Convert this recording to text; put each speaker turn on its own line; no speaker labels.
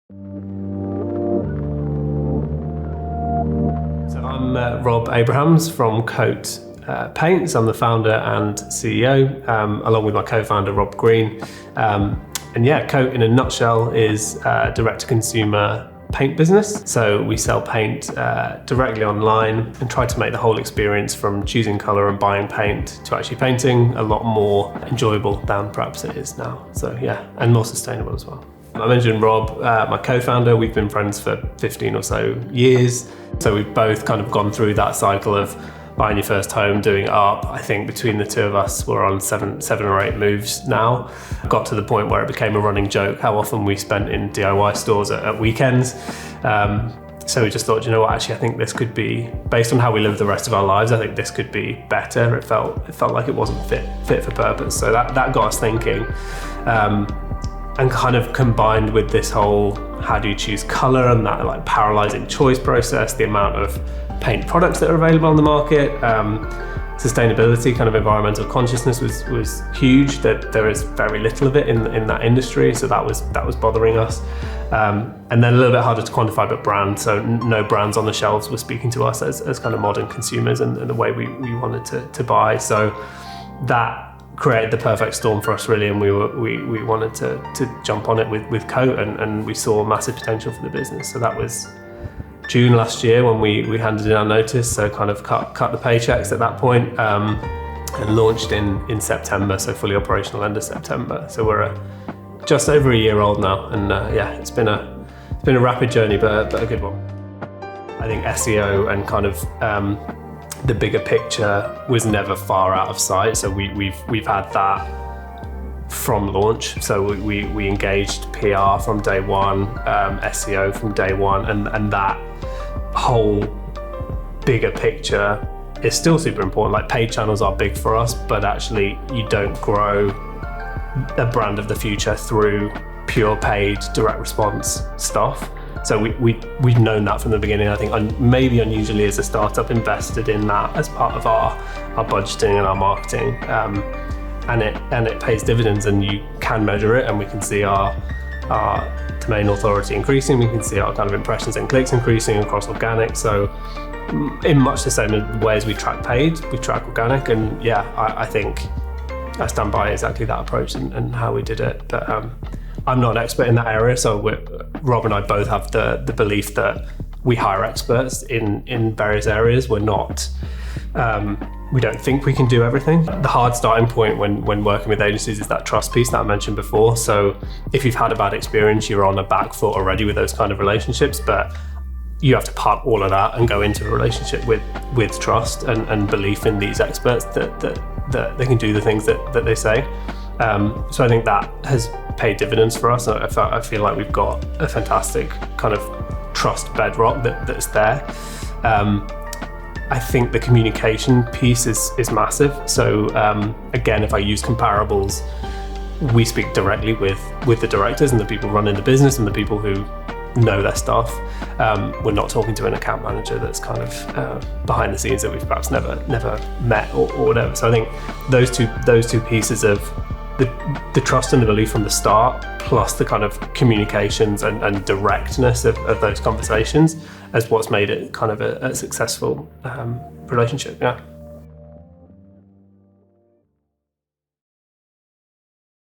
So I'm Rob Abrahams from Coat Paints. I'm the founder and CEO, along with my co-founder Rob Green. And yeah, Coat in a nutshell is a direct-to-consumer paint business. So we sell paint directly online and try to make the whole experience from choosing colour and buying paint to actually painting a lot more enjoyable than perhaps it is now. So yeah, and more sustainable as well. I mentioned Rob, my co-founder. We've been friends for 15 or so years. So we've both kind of gone through that cycle of buying your first home, doing it up. I think between the two of us, we're on seven or eight moves now. Got to the point where it became a running joke how often we spent in DIY stores at weekends. So we just thought, you know what, actually I think this could be, based on how we live the rest of our lives, I think this could be better. It felt like it wasn't fit for purpose. So that got us thinking. And kind of combined with this whole how do you choose colour and that like paralysing choice process, the amount of paint products that are available on the market, sustainability, kind of environmental consciousness was huge. That there is very little of it in that industry, so that was bothering us. And then a little bit harder to quantify, but brand. So no brands on the shelves were speaking to us as kind of modern consumers and the way we wanted to buy. So that created the perfect storm for us really, and we wanted to jump on it with Coat, and we saw massive potential for the business. So that was June last year when we handed in our notice, so kind of cut the paychecks at that point, and launched in September, so fully operational end of September. So we're just over a year old now, and yeah, it's been a rapid journey, but a good one. I think SEO and kind of the bigger picture was never far out of sight. So we've had that from launch. So we engaged PR from day one, SEO from day one, and that whole bigger picture is still super important. Like paid channels are big for us, but actually you don't grow a brand of the future through pure paid direct response stuff. So we've known that from the beginning. I think maybe unusually as a startup invested in that as part of our budgeting and our marketing, and it pays dividends, and you can measure it, and we can see our domain authority increasing. We can see our kind of impressions and clicks increasing across organic. So in much the same way as we track paid, we track organic, and yeah, I think I stand by exactly that approach and how we did it. But I'm not an expert in that area, so Rob and I both have the belief that we hire experts in various areas. We're not, we don't think we can do everything. The hard starting point when working with agencies is that trust piece that I mentioned before. So if you've had a bad experience, you're on a back foot already with those kind of relationships, but you have to park all of that and go into a relationship with trust and belief in these experts that they can do the things that they say. So I think that has paid dividends for us. I feel like we've got a fantastic kind of trust bedrock that's there. I think the communication piece is massive. So again, if I use comparables, we speak directly with the directors and the people running the business and the people who know their stuff. We're not talking to an account manager that's kind of behind the scenes that we've perhaps never met or whatever. So I think those two pieces of the trust and the belief from the start, plus the kind of communications and directness of those conversations, as what's made it kind of a successful relationship. Yeah.